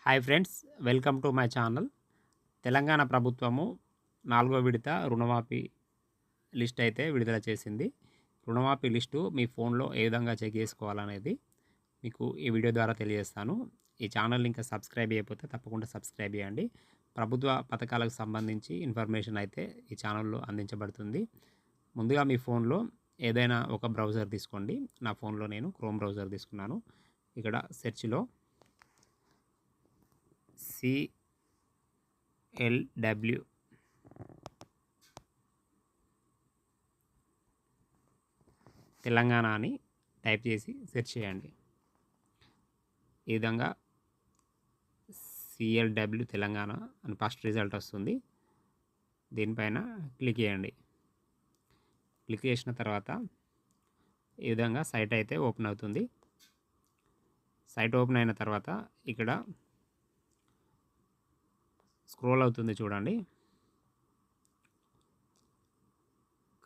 Hi friends, welcome to my channel. Telangana ప్రభుత్వము 4వ విడత రుణమాఫీ లిస్ట్ అయితే విడుదల చేసింది. రుణమాఫీ లిస్టు మీ ఫోన్లో ఏ విధంగా చెక్ చేసుకోవాలనేది మీకు ఈ వీడియో ద్వారా తెలియజేస్తాను. ఈ ఛానల్ని ఇంకా సబ్స్క్రైబ్ చేయకపోతే తప్పకుండా సబ్స్క్రైబ్ చేయండి. ప్రభుత్వ పథకాలకు సంబంధించి ఇన్ఫర్మేషన్ అయితే ఈ ఛానల్లో అందించబడుతుంది. ముందుగా మీ ఫోన్లో ఏదైనా ఒక బ్రౌజర్ తీసుకోండి. నా ఫోన్లో నేను క్రోమ్ బ్రౌజర్ తీసుకున్నాను. ఇక్కడ సెర్చ్లో CLW తెలంగాణ అని టైప్ చేసి సెర్చ్ చేయండి. ఈ విధంగా CLW తెలంగాణ అని ఫస్ట్ రిజల్ట్ వస్తుంది. దీనిపైన క్లిక్ చేయండి. క్లిక్ చేసిన తర్వాత ఈ విధంగా సైట్ అయితే ఓపెన్ అవుతుంది. సైట్ ఓపెన్ అయిన తర్వాత ఇక్కడ స్క్రోల్ అవుతుంది చూడండి.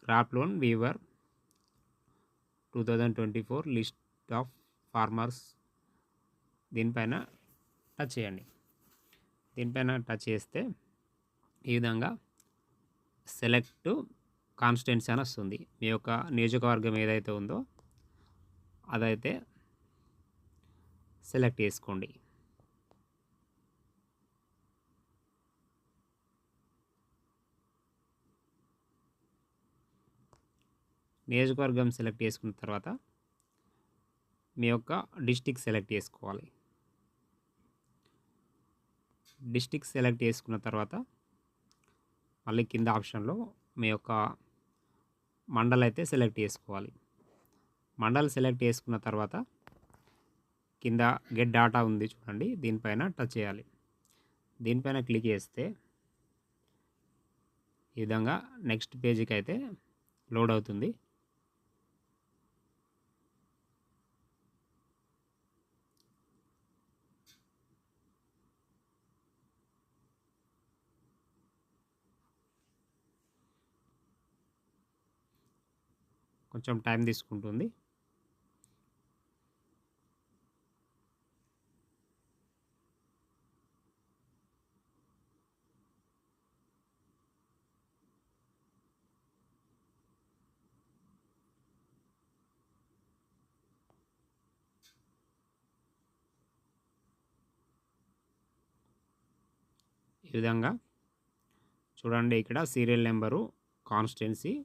Crop loan waiver 2024 list of farmers దీనిపైన టచ్ చేయండి. దీనిపైన టచ్ చేస్తే ఈ విధంగా సెలెక్ట్ కాన్స్టిట్యున్సీ అని వస్తుంది. మీ యొక్క నియోజకవర్గం ఏదైతే ఉందో అదైతే సెలెక్ట్ చేసుకోండి. నియోజకవర్గం సెలెక్ట్ చేసుకున్న తర్వాత మీ యొక్క డిస్టిక్ సెలెక్ట్ చేసుకోవాలి. డిస్టిక్ సెలెక్ట్ చేసుకున్న తర్వాత మళ్ళీ కింద ఆప్షన్లో మీ యొక్క మండల్ అయితే సెలెక్ట్ చేసుకోవాలి. మండల్ సెలెక్ట్ చేసుకున్న తర్వాత కింద గెట్ డాటా ఉంది చూడండి, దీనిపైన టచ్ చేయాలి. దీనిపైన క్లిక్ చేస్తే ఈ విధంగా నెక్స్ట్ పేజీకి అయితే లోడ్ అవుతుంది. కొంచెం టైం తీసుకుంటుంది. ఈ విధంగా చూడండి, ఇక్కడ సీరియల్ నెంబరు, కాన్స్టిట్యున్సీ,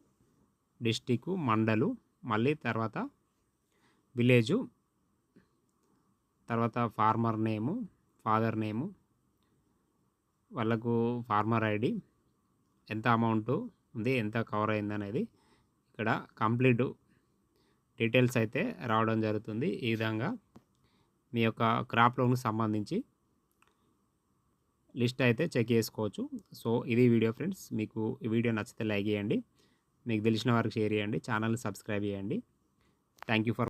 డిస్టిక్, మండలు, మళ్ళీ తర్వాత విలేజు, తర్వాత ఫార్మర్ నేము, ఫాదర్ నేము, వాళ్ళకు ఫార్మర్ ఐడి, ఎంత అమౌంట్ ఉంది, ఎంత కవర్ అయింది అనేది ఇక్కడ కంప్లీట్ డీటెయిల్స్ అయితే రావడం జరుగుతుంది. ఈ విధంగా మీ యొక్క క్రాప్ లోన్కి సంబంధించి లిస్ట్ అయితే చెక్ చేసుకోవచ్చు. సో ఇది వీడియో ఫ్రెండ్స్. మీకు ఈ వీడియో నచ్చితే లైక్ చేయండి, మీకు తెలిసిన వారికి షేర్ చేయండి, ఛానల్ని సబ్స్క్రైబ్ చేయండి. Thank you for